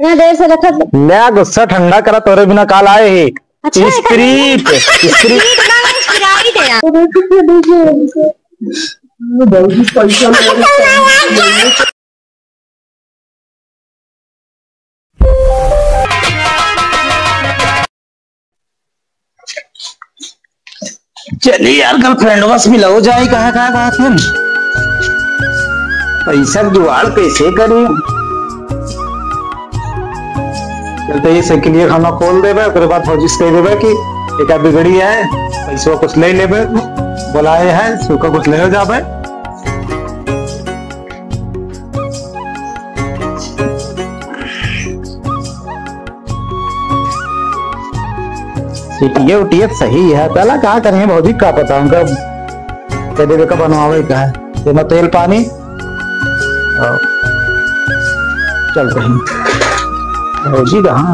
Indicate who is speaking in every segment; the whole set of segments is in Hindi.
Speaker 1: इतना देर से रखा
Speaker 2: ले गुस्सा ठंडा करा तोरे बिना काल आए ही।
Speaker 1: अच्छा
Speaker 2: स्प्रीट चलिए यार गर्लफ्रेंड बस मिला हो जाए। कहाँ फिर पैसा जुगाड़ कैसे करी। चलते ही से लिए खाना खोल देवे उसके बाद फौजी कह देवे कि एक बिगड़ी है पैसा कुछ ले लेवे बुलाए है सूखा कुछ ले हो जावे। सीटिए उटिए सही है पहला कहा करें भौजी का पता उनका देवे का बनवावे का है देना तेल पानी चलते हैं भौजी कहाँ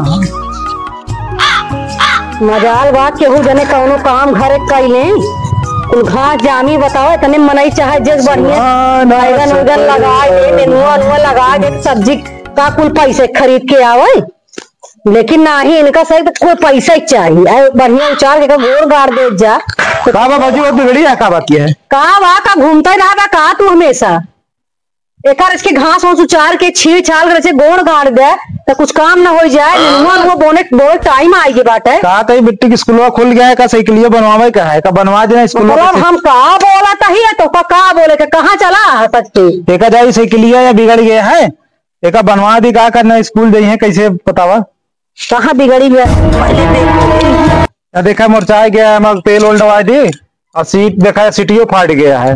Speaker 1: मजाल बात केहू जने कौनो काम घरे कैले कुल घास जामी बताओ तने मनई चाहे जस बढ़िया बैगन वैगन लगा के नेनुआ लगा के सब्जी का कुल पैसे खरीद के आवे लेकिन नाही इनका सही तो कोई पैसा ही चाहिए बढ़िया उचार के गोर गाड़ दे जा।
Speaker 2: भौजी वो बिगड़ी है का बात है
Speaker 1: का घूमता रहा का तू हमेशा एक इसके घास वास उचार के छीड़ छाल कर ऐसे गोड़ गाड़ दे तो कुछ काम ना हो जाए। वो बोने टाइम आएगी बात है
Speaker 2: कहा था मिट्टी की स्कूल खुल गया है का साइकिलिया बनवावे का है का बनवा देना स्कूल
Speaker 1: हम कहा बोला तही है तो का बोले के कहाँ चला सकते
Speaker 2: देखा जाए साइकिलिया या बिगड़ गया है एक बनवा दी का करना स्कूल जाइए कैसे बतावा
Speaker 1: कहाँ बिगड़ी
Speaker 2: देखा मुरझा गया है तेल ओल डवा दी और सीट देखा सीटियो फाट गया है।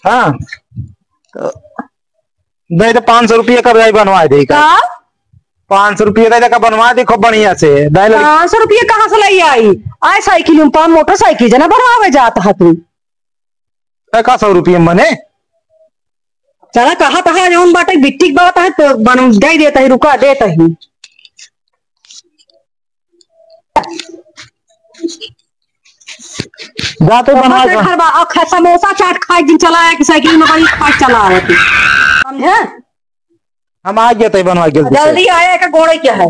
Speaker 2: हाँ नहीं तो 500 रुपये का बनवा देगा 500 रुपये का बनवा दे खूब बढ़िया से
Speaker 1: 500 रुपये कहाँ से लाई आई साइकिल मोटरसाइकिल जना बनवावे जाता है तू
Speaker 2: 100 रुपये मने
Speaker 1: चला कहा था जौन बाटे बिट्टी बात है तो बन दे देता है रुका देता ही
Speaker 2: जाते बनवा
Speaker 1: समोसा चाट खाए दिन चला है कि साइकिल में बड़ी फास्ट चला रहे थे समझे
Speaker 2: हम आ गए थे बनवा के
Speaker 1: जल्दी आया का गोड़े क्या है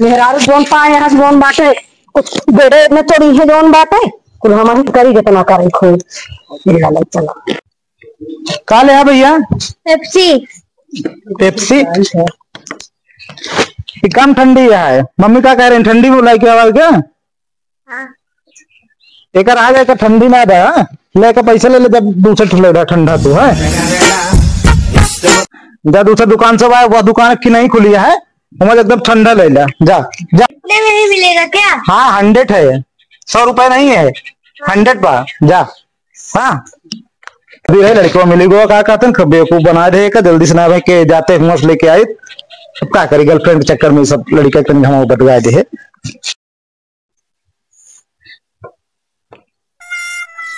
Speaker 1: मेहरारू जोन पाए यहाँ जोन बाटे कुछ बेड़े में चोरी है जोन बाटे कुल हम करी जितना करे खोल चला
Speaker 2: काले है भैया पेप्सी कम ठंडी है मम्मी क्या कह रहे हैं ठंडी में लाई के आवाज क्या एक आ गया ठंडी ना दे लेकर पैसे ले ले जब दूसरे ठुले ठंडा तो है जा दूसरा दुकान से वह दुकान की नहीं खुली है हमारे एकदम ठंडा ले ले जा जा
Speaker 1: नहीं मिलेगा क्या।
Speaker 2: हाँ 100 है 100 रुपए नहीं है 100 बा जा। हाँ है लड़की मिली गो क्या कहते हैं बेवकूफ बना दे का जल्दी से ना भाई के जाते मस्त लेके आई अब क्या करी गर्लफ्रेंड के चक्कर में सब लड़का हम बटवा दे।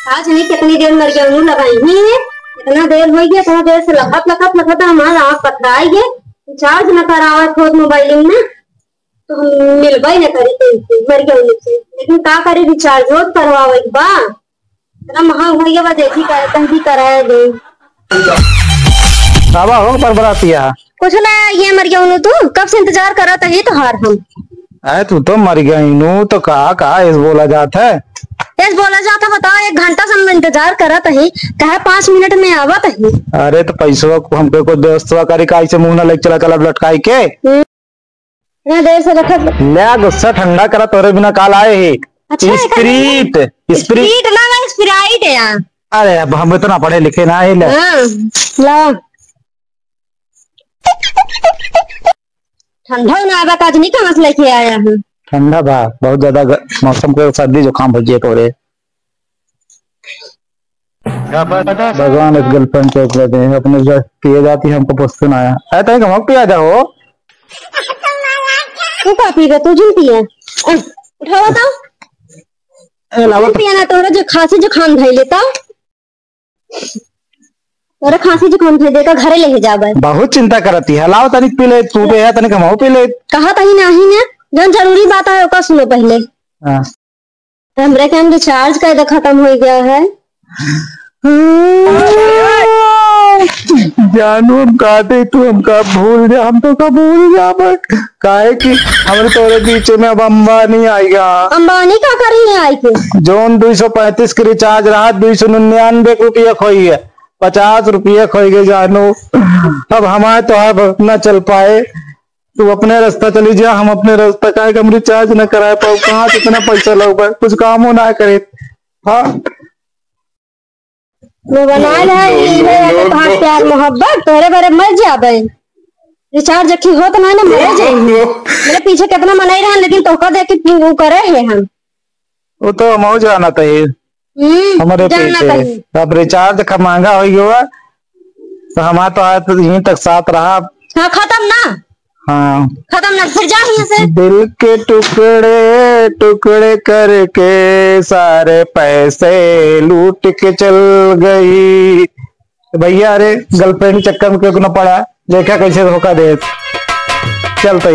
Speaker 1: आज नहीं कितनी देर मर गया लगाई ही है इतना देर हो गया थोड़ा देर से लखत हमारा आँख पकड़ाई है चार्ज न करावा खोद मोबाइल में तो हम मिलवा ही न करी मर गया लेकिन का करे रिचार्ज हो करवावे बा इतना महंग हो गया देखी कहीं कराया दे
Speaker 2: हो पर बरातिया कुछ
Speaker 1: ना ये मर गया तू कब से इंतजार कर रहा था ये तो हार हम
Speaker 2: अरे तू तो मर गया इनू तो कहा इस बोला जाता है
Speaker 1: ऐस बोला जाता बताओ 1 घंटा से हम इंतजार करा था ही कहे 5 मिनट में आवत है।
Speaker 2: अरे तो पैसा को हमको कोई दोस्तवा करी काई से मुंह ना लेके चला लटकाई के
Speaker 1: ना देर से रखा
Speaker 2: ले गुस्सा ठंडा करा तोरे बिना काल आए ही।
Speaker 1: अच्छा
Speaker 2: स्प्रीट
Speaker 1: ना स्प्राइट है यार।
Speaker 2: अरे अब हम इतना पढ़े लिखे ना है
Speaker 1: ला ठंडा ना आवा काज नहीं कहां से लेके आया हूं
Speaker 2: ठंडा बा बहुत ज्यादा मौसम को सर्दी जुकाम हो गया तोरे भगवान एक गर्लफ्रेंड के ऊपर दे अपने जो किए जाती है हमको पुस्तक आया है तो हम पिया जाओ
Speaker 1: तू का पी गया तू जिन पिया उठा बताओ लावा पिया ना तोरा जो खांसी जुकाम धइ लेता तोरा खांसी जुकाम धइ देता घरे लेके जाबे
Speaker 2: बहुत चिंता करती है लाओ तनिक पी ले तू पे है तनिक हम पी ले
Speaker 1: कहा तही नहीं ने जन जरूरी बात है ओका सुनो पहले।
Speaker 2: हां
Speaker 1: हमरे के हम रिचार्ज कर दे खत्म हो गया है
Speaker 2: जानू हम कहते तू हमका भूल जा, हम तो का भूल जा काहे कि हमारे तोरे बीच में अब अंबानी आएगा।
Speaker 1: अंबानी का करी आई के
Speaker 2: जोन 235 के रिचार्ज रहा 299 रुपया खोई है, 50 रुपया खोई गए जानू। अब हमारे तो अब न चल पाए, तू अपने रास्ता चली जा, हम अपने रास्ता काहे हम रिचार्ज न कराए पाओ, कहाँ से इतना पैसा लोग कुछ काम हो ना करे। हाँ
Speaker 1: वो बनाए है प्यार मोहब्बत तोरे बारे मर जाबे, रिचार्ज की हो तो ना मर जाए। मेरे पीछे कितना मनाई रहा लेकिन तो का देख के वो करे है हम,
Speaker 2: वो तो हम जाना चाहिए हमारे पीछे। अब रिचार्ज का महंगा हो गया तो हमारा तो आया तो यहीं तक साथ रहा।
Speaker 1: हाँ खत्म ना,
Speaker 2: हाँ
Speaker 1: खत्म ना, फिर जा यहाँ से।
Speaker 2: दिल के टुकड़े टुकड़े करके सारे पैसे लूट के चल गई। भैया अरे गर्लफ्रेंड चक्कर में क्यों न पड़ा, देखा कैसे धोखा दे। चलता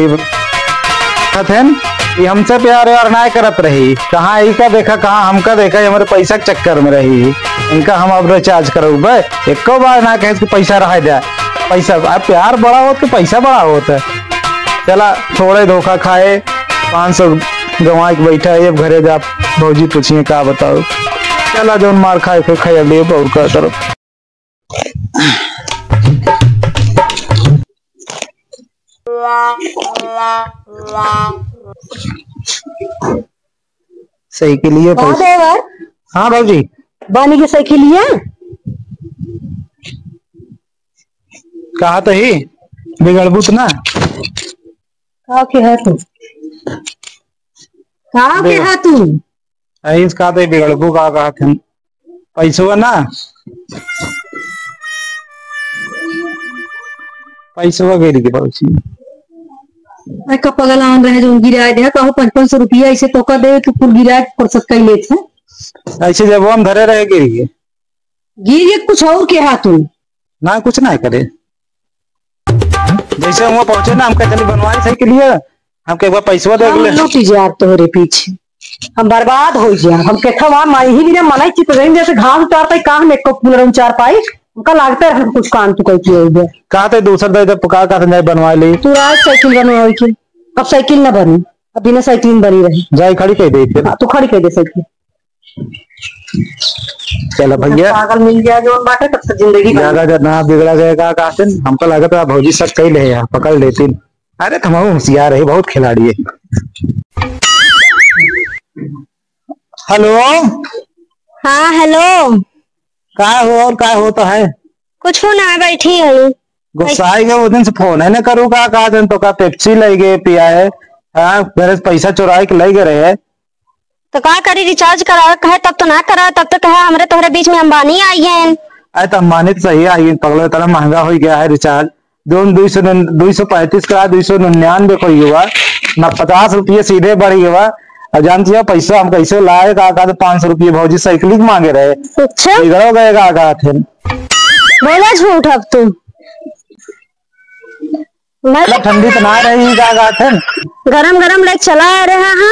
Speaker 2: ये हमसे प्यार और ना करत रही, कहाँ ई का देखा कहाँ हमका देखा, हमारे पैसा के चक्कर में रही। इनका हम अब रिचार्ज करो भाई, एक बार ना कहे कि पैसा रह जाए, पैसा प्यार बड़ा हो तो पैसा बड़ा होता है। चला थोड़े धोखा खाए, 500 गंवा के बैठा है, अब घरे जा भौजी पूछिए का बताओ। चला जो मार खाए फिर खाया ले और का तरफ। सही के लिए हाँ भाजी
Speaker 1: बानी के सही के लिए
Speaker 2: कहा तो ही बिगड़बूत ना
Speaker 1: का के है तू, का के है तू
Speaker 2: इसका तो बिगड़बू का कहा थे पैसो ना पैसो गिर के पहुंची
Speaker 1: पगलान रहे जो गिरा दे कहो 500 रुपया ऐसे तो कर दे तो कुल गिरा परसत कई लेत है
Speaker 2: ऐसे जब हम धरे रहे गिर
Speaker 1: गिर कुछ और के हाथ तू
Speaker 2: ना कुछ ना करे। जैसे वहाँ पहुंचे ना हमका चली बनवाई सही के लिए हमके एक बार पैसा दे ले
Speaker 1: लूट जा तोरे पीछे हम बर्बाद हो जा। हम कहता वहां माई ही भी मनाई चित रही जैसे घास उतार पाई काम में को पुनर उचार पाई उनका लागता है कुछ काम तू कहती है
Speaker 2: कहा थे दूसरा दे दे पुकार का नहीं बनवा ली
Speaker 1: तू आज साइकिल बनवाई के अब साइकिल ना बनी, अब बिना साइकिल बनी रही
Speaker 2: जाए खड़ी कह दे फिर
Speaker 1: तू खड़ी कह दे साइकिल।
Speaker 2: चलो भैया
Speaker 1: पागल मिल गया जो बाटे तब से जिंदगी
Speaker 2: ज्यादा ना बिगड़ा गया का हमको लगा था भौजी सब कही ले पकड़ लेती। अरे तुम्हारा होशियार है, बहुत खिलाड़ी है। हेलो
Speaker 1: हाँ हेलो
Speaker 2: का हो और का होता है
Speaker 1: कुछ हो ना बैठी है
Speaker 2: गुस्साई गए वो दिन से फोन है ना करू का दिन तो का पेप्सी ले गए पिया है। हाँ मेरे पैसा चुराए के ले गए रहे
Speaker 1: तो का करी रिचार्ज करा कहे तब तो ना करा तब तो कहे हमारे तोहरे बीच में अंबानी आई है।
Speaker 2: अरे तो अंबानी तो सही आई पगलो इतना महंगा हो गया है रिचार्ज 235 का 299 कोई हुआ ना 50 रुपये सीधे बढ़ गया। और जानती है पैसा हम कैसे लाए का 500 रुपये भौजी साइकिल मांगे रहे।
Speaker 1: अच्छा
Speaker 2: बिगड़ो गए थे
Speaker 1: बोला झूठ अब तुम
Speaker 2: ठंडी तो ना रही थे
Speaker 1: गरम गरम लेके चला आ रहा है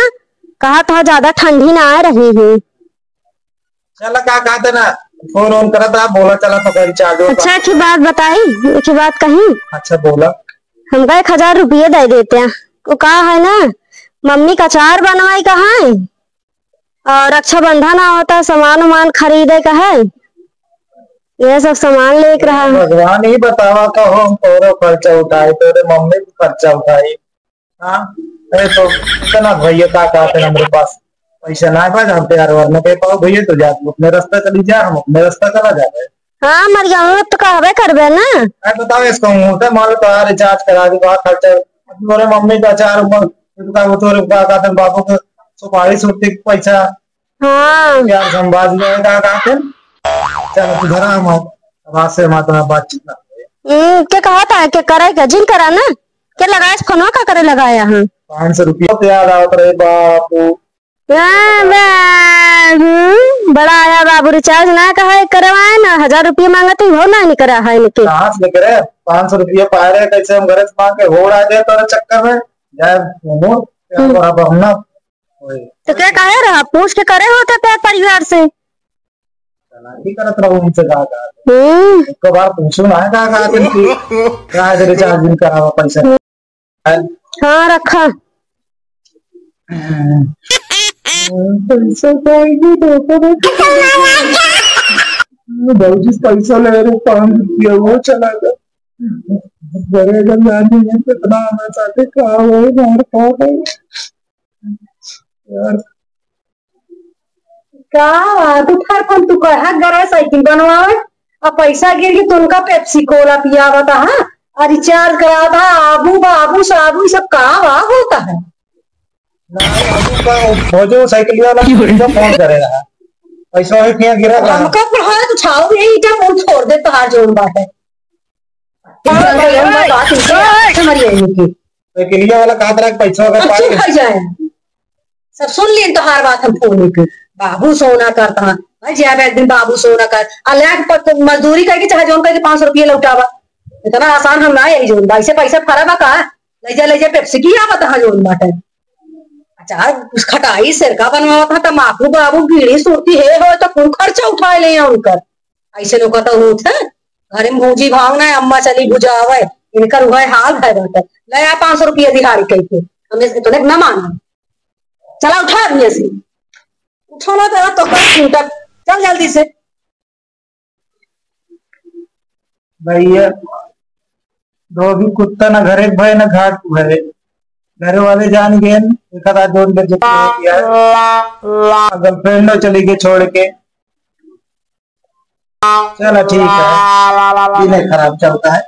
Speaker 1: कहा था ज्यादा ठंडी ना आ रही है।
Speaker 2: चला का कहते ना फोन ऑन करा था बोला चला तो रिचार्ज।
Speaker 1: अच्छा की बात बताई एक ही बात कही।
Speaker 2: अच्छा बोला
Speaker 1: हमका 1000 रुपये दे देते हैं वो कहा है ना मम्मी का अचार बनवाई का है और रक्षाबंधन होता है सामान उमान खरीदे का है ये सब सामान लेकर रहा है।
Speaker 2: भगवान ही बतावा का हो हम तोरो खर्चा उठाए तेरे मम्मी भी खर्चा उठाई। हाँ अरे तो इतना भैया का कहते हमारे पास पैसा ना पाए हम तैयार वरना पे पाओ भैया तो जा अपने रास्ता चली जा हम अपने रास्ता चला जाते।
Speaker 1: हाँ मर जाऊंगा तो कहवे करबे ना।
Speaker 2: बताओ इसको मान लो तो रिचार्ज करा दी खर्चा तुम्हारे मम्मी का अचार बाबू को सुपारी सुट्टी पैसा
Speaker 1: हाँ
Speaker 2: यार संभाल चलो घर से बातचीत
Speaker 1: क्या कहा था क्या करे क्या जिन करा ना क्या लगाया फोन का करे लगाया हाँ
Speaker 2: 500 रुपया याद आवत रहे बापू
Speaker 1: बड़ा आया बाबू रिचार्ज ना कहा करवाए ना 1000 रुपये मांगते हो ना नहीं करा है इनके
Speaker 2: 500 रुपया पाए रहे कैसे हम घर मांग के होड़ आ जाए तो चक्कर में
Speaker 1: तो क्या कहे रहा पूछ के करे होते प्यार परिवार से
Speaker 2: चालाकी करत रहो उनसे कहा एक बार पूछो ना कहा रिचार्ज दिन करावा पैसा।
Speaker 1: हाँ रखा
Speaker 2: पैसा भाजी पैसा ले रहे 5 रुपया वो चला गया बड़े कितना हमें चाहते कहा वो यार
Speaker 1: का तू खर कौन तू कहा गरा साइकिल बनवावे और पैसा गिर गई तो उनका पेप्सी कोला पियावा था हाँ और रिचार्ज करा था आबू बाबू साबू सब कहा होता है
Speaker 2: वो जो साइकिल वाला फोन करेगा पैसा है क्या गिरा
Speaker 1: हमका पढ़ा तो छाओ भी ईटा मुंह छोड़ दे तो हार जोन बात है
Speaker 2: साइकिल वाला कहा था पैसा
Speaker 1: खा जाए सब सुन लिए तो हार बात हम फोन पे बाबू सोना करता है भाई जब एक दिन बाबू सोना कर अल्लाह पर मजदूरी करके चाहे जोन करके 500 रुपये लौटावा इतना आसान हम ना यही जोन भाई से पैसा फरा का ले जा पेप्सी की आवत है जोन बात है अच्छा उस खटाई सिर का बनवा था तमाकू बाबू बीड़ी सूरती है हो तो कौन खर्चा उठा ले उनकर ऐसे लोग तो होता घर में भूजी भावना है अम्मा चली बुझावे इनकर वह हाल है बात लया 500 रुपये दिहाड़ी कही थे हमें तो न माना चला उठा दिए से उठोना तो चल जल्दी से
Speaker 2: भैया दो भी कुत्ता ना घरे भय ना घाट भय घर वाले जान गए एक आधा जोड़ के गर्लफ्रेंड चली गई छोड़ के चलो ठीक है खराब चलता है।